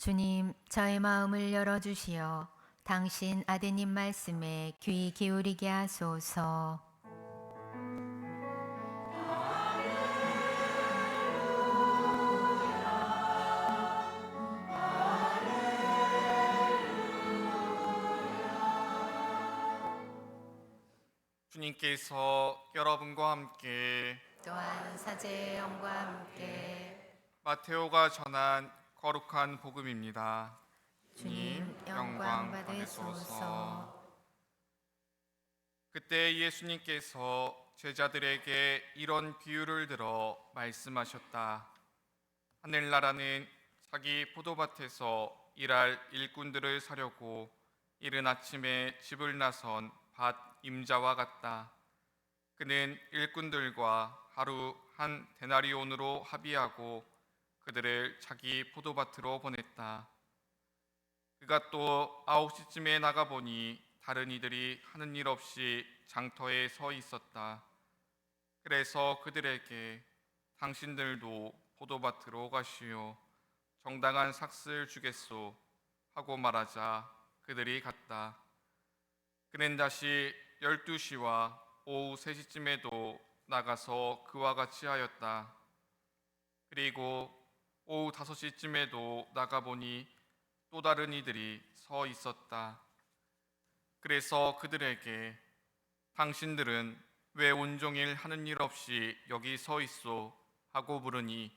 주님, 저의 마음을 열어주시어 당신 아드님 말씀에 귀 기울이게 하소서. 주님께서 여러분과 함께 또한 사제의 영과 함께 마테오가 전한 거룩한 복음입니다. 주님 영광 받으소서. 그때 예수님께서 제자들에게 이런 비유를 들어 말씀하셨다. 하늘나라는 자기 포도밭에서 일할 일꾼들을 사려고 이른 아침에 집을 나선 밭 임자와 같다. 그는 일꾼들과 하루 한 데나리온으로 합의하고 그들을 자기 포도밭으로 보냈다. 그가 또 9시쯤에 나가보니 다른 이들이 하는 일 없이 장터에 서 있었다. 그래서 그들에게 당신들도 포도밭으로 가시오. 정당한 삭슬 주겠소 하고 말하자 그들이 갔다. 그는 다시 12시와 오후 3시쯤에도 나가서 그와 같이 하였다. 그리고 오후 5시쯤에도 나가보니 또 다른 이들이 서 있었다. 그래서 그들에게 당신들은 왜 온종일 하는 일 없이 여기 서 있소? 하고 물으니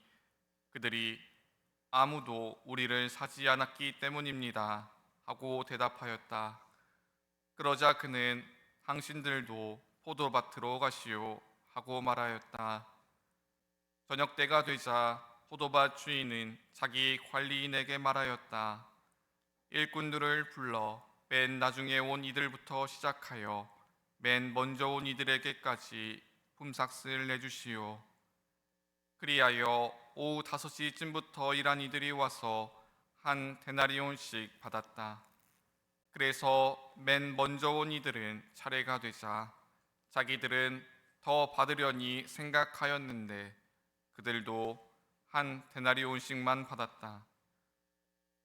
그들이 아무도 우리를 사지 않았기 때문입니다 하고 대답하였다. 그러자 그는 당신들도 포도밭으로 가시오 하고 말하였다. 저녁 때가 되자 포도밭 주인은 자기 관리인에게 말하였다. 일꾼들을 불러 맨 나중에 온 이들부터 시작하여 맨 먼저 온 이들에게까지 품삯을 내주시오. 그리하여 오후 5시쯤부터 일한 이들이 와서 한 데나리온씩 받았다. 그래서 맨 먼저 온 이들은 차례가 되자 자기들은 더 받으려니 생각하였는데 그들도 한 데나리온씩만 받았다.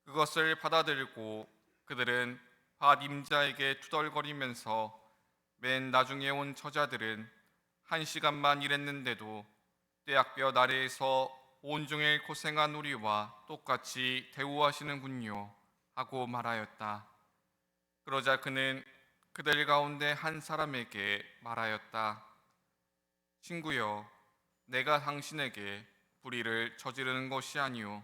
그것을 받아들고 그들은 밭 임자에게 투덜거리면서 맨 나중에 온 처자들은 1시간만 일했는데도 떼약볕 아래에서 온종일 고생한 우리와 똑같이 대우하시는군요 하고 말하였다. 그러자 그는 그들 가운데 한 사람에게 말하였다. 친구여, 내가 당신에게 불의를 저지르는 것이 아니오.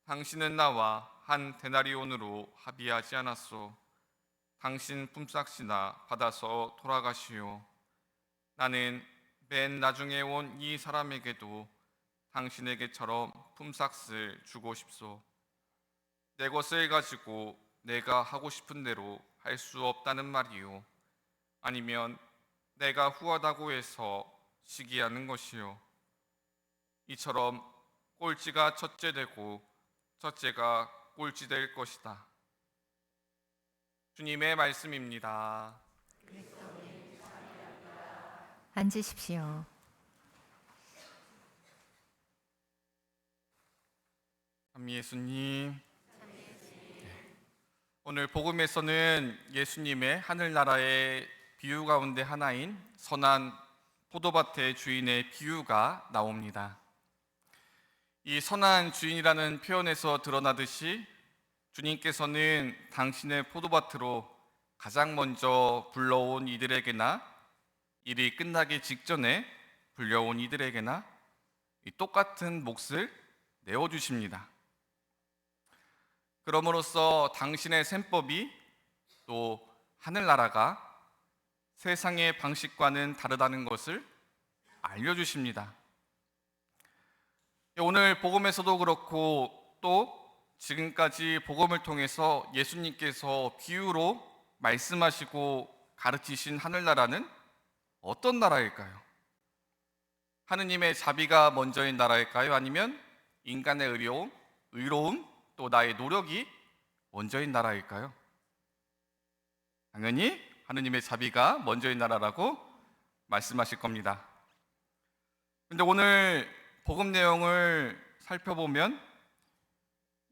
당신은 나와 한 데나리온으로 합의하지 않았소. 당신 품삯이나 받아서 돌아가시오. 나는 맨 나중에 온 이 사람에게도 당신에게처럼 품삯을 주고 싶소. 내 것을 가지고 내가 하고 싶은 대로 할 수 없다는 말이요. 아니면 내가 후하다고 해서 시기하는 것이요. 이처럼 꼴찌가 첫째 되고 첫째가 꼴찌 될 것이다. 주님의 말씀입니다. 앉으십시오. 참 예수님. 오늘 복음에서는 예수님의 하늘나라의 비유 가운데 하나인 선한 포도밭의 주인의 비유가 나옵니다. 이 선한 주인이라는 표현에서 드러나듯이 주님께서는 당신의 포도밭으로 가장 먼저 불러온 이들에게나 일이 끝나기 직전에 불려온 이들에게나 똑같은 몫을 내어주십니다. 그럼으로써 당신의 셈법이 또 하늘나라가 세상의 방식과는 다르다는 것을 알려주십니다. 오늘 복음에서도 그렇고 또 지금까지 복음을 통해서 예수님께서 비유로 말씀하시고 가르치신 하늘나라는 어떤 나라일까요? 하느님의 자비가 먼저인 나라일까요? 아니면 인간의 의로움, 또 나의 노력이 먼저인 나라일까요? 당연히 하느님의 자비가 먼저인 나라라고 말씀하실 겁니다. 그런데 오늘 복음 내용을 살펴보면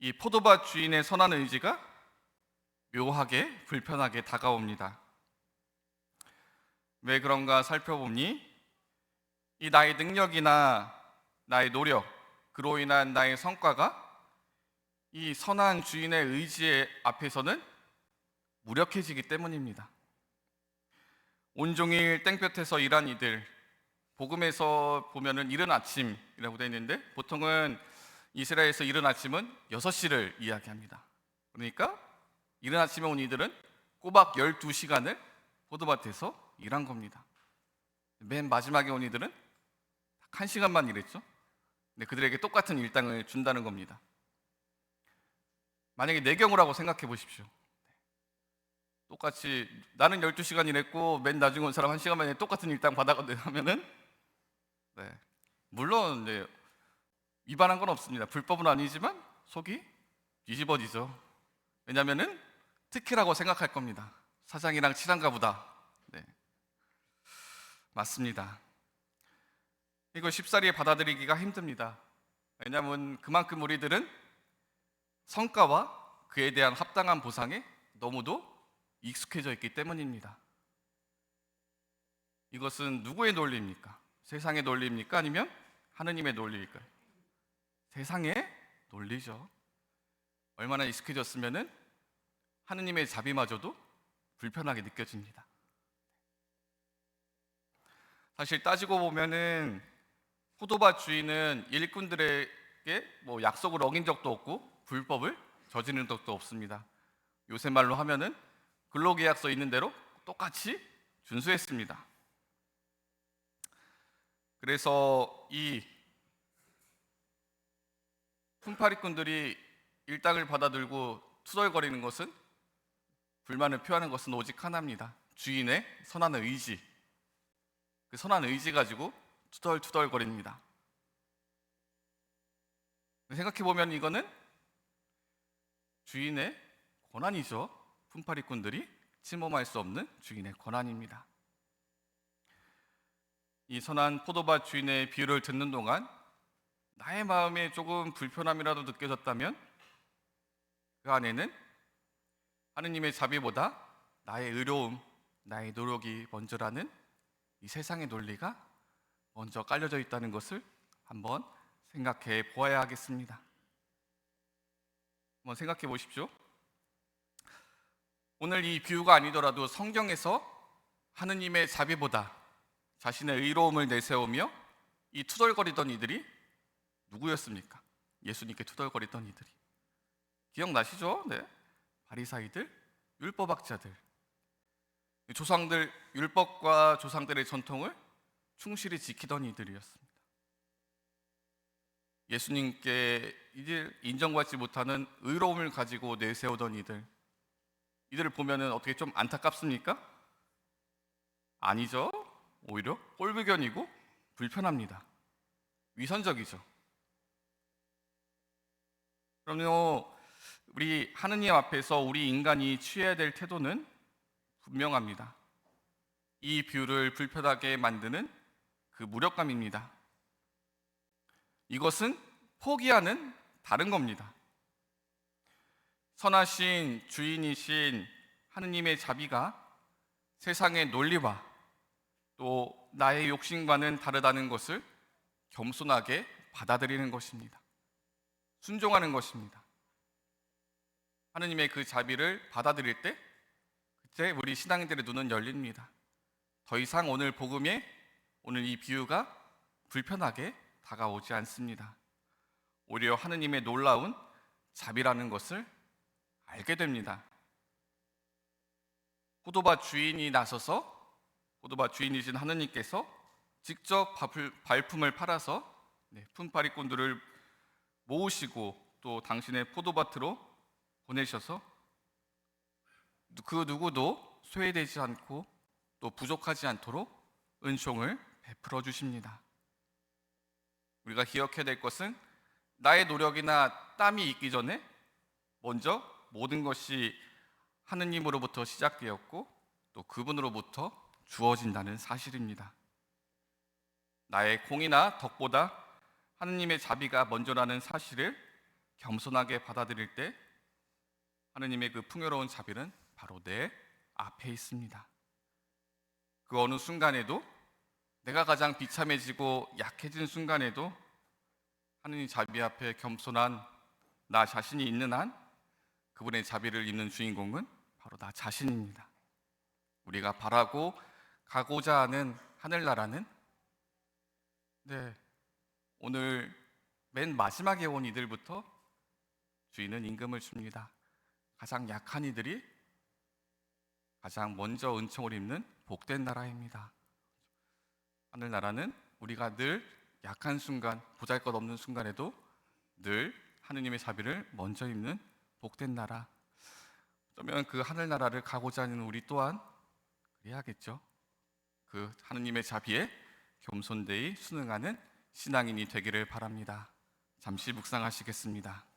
이 포도밭 주인의 선한 의지가 묘하게 불편하게 다가옵니다. 왜 그런가 살펴보니 이 나의 능력이나 나의 노력, 그로 인한 나의 성과가 이 선한 주인의 의지 앞에서는 무력해지기 때문입니다. 온종일 땡볕에서 일한 이들, 복음에서 보면은 이른 아침이라고 되어 있는데 보통은 이스라엘에서 이른 아침은 6시를 이야기합니다. 그러니까 이른 아침에 온 이들은 꼬박 12시간을 포도밭에서 일한 겁니다. 맨 마지막에 온 이들은 딱 1시간만 일했죠. 근데 그들에게 똑같은 일당을 준다는 겁니다. 만약에 내 경우라고 생각해 보십시오. 똑같이 나는 12시간 일했고 맨 나중에 온 사람 1시간 만에 똑같은 일당 받아가면은 물론 위반한 건 없습니다. 불법은 아니지만 속이 뒤집어지죠. 왜냐하면은 특혜라고 생각할 겁니다. 사장이랑 친한가 보다. 맞습니다. 이거 쉽사리 받아들이기가 힘듭니다. 왜냐하면 그만큼 우리들은 성과와 그에 대한 합당한 보상에 너무도 익숙해져 있기 때문입니다. 이것은 누구의 논리입니까? 세상의 논리입니까? 아니면 하느님의 논리일까요? 세상의 논리죠. 얼마나 익숙해졌으면은 하느님의 자비마저도 불편하게 느껴집니다. 사실 따지고 보면은 포도밭 주인은 일꾼들에게 약속을 어긴 적도 없고 불법을 저지른 적도 없습니다. 요새 말로 하면은 근로계약서 있는 대로 똑같이 준수했습니다. 그래서 이 품팔이꾼들이 일당을 받아들고 투덜거리는 것은, 불만을 표하는 것은 오직 하나입니다. 주인의 선한 의지. 그 선한 의지 가지고 투덜투덜거립니다. 생각해보면 이거는 주인의 권한이죠. 품팔이꾼들이 침범할 수 없는 주인의 권한입니다. 이 선한 포도밭 주인의 비유를 듣는 동안 나의 마음에 조금 불편함이라도 느껴졌다면 그 안에는 하느님의 자비보다 나의 의로움, 나의 노력이 먼저라는 이 세상의 논리가 먼저 깔려져 있다는 것을 한번 생각해 보아야 하겠습니다. 한번 생각해 보십시오. 오늘 이 비유가 아니더라도 성경에서 하느님의 자비보다 자신의 의로움을 내세우며 이 투덜거리던 이들이 누구였습니까? 예수님께 투덜거리던 이들이. 기억나시죠? 바리사이들, 율법학자들. 조상들, 율법과 조상들의 전통을 충실히 지키던 이들이었습니다. 예수님께 이들 인정받지 못하는 의로움을 가지고 내세우던 이들을 보면은 어떻게 좀 안타깝습니까? 아니죠. 오히려 꼴불견이고 불편합니다. 위선적이죠. 그럼요, 우리 하느님 앞에서 우리 인간이 취해야 될 태도는 분명합니다. 이 비유를 불편하게 만드는 그 무력감입니다. 이것은 포기하는 다른 겁니다. 선하신 주인이신 하느님의 자비가 세상의 논리와 또 나의 욕심과는 다르다는 것을 겸손하게 받아들이는 것입니다. 순종하는 것입니다. 하느님의 그 자비를 받아들일 때 그때 우리 신앙인들의 눈은 열립니다. 더 이상 오늘 복음에 오늘 이 비유가 불편하게 다가오지 않습니다. 오히려 하느님의 놀라운 자비라는 것을 알게 됩니다. 포도밭 주인이 나서서, 포도밭 주인이신 하느님께서 직접 발품을 팔아서 품팔이꾼들을 모으시고 또 당신의 포도밭으로 보내셔서 그 누구도 소외되지 않고 또 부족하지 않도록 은총을 베풀어 주십니다. 우리가 기억해야 될 것은 나의 노력이나 땀이 있기 전에 먼저 모든 것이 하느님으로부터 시작되었고 또 그분으로부터 주어진다는 사실입니다. 나의 공이나 덕보다 하느님의 자비가 먼저라는 사실을 겸손하게 받아들일 때 하느님의 그 풍요로운 자비는 바로 내 앞에 있습니다. 그 어느 순간에도, 내가 가장 비참해지고 약해진 순간에도 하느님 자비 앞에 겸손한 나 자신이 있는 한 그분의 자비를 입는 주인공은 바로 나 자신입니다. 우리가 바라고 가고자 하는 하늘나라는, 오늘 맨 마지막에 온 이들부터 주인은 임금을 줍니다. 가장 약한 이들이 가장 먼저 은총을 입는 복된 나라입니다. 하늘나라는 우리가 늘 약한 순간, 보잘것없는 순간에도 늘 하느님의 자비를 먼저 입는 복된 나라. 그러면 그 하늘나라를 가고자 하는 우리 또한 그래야겠죠. 그 하느님의 자비에 겸손되이 순응하는 신앙인이 되기를 바랍니다. 잠시 묵상하시겠습니다.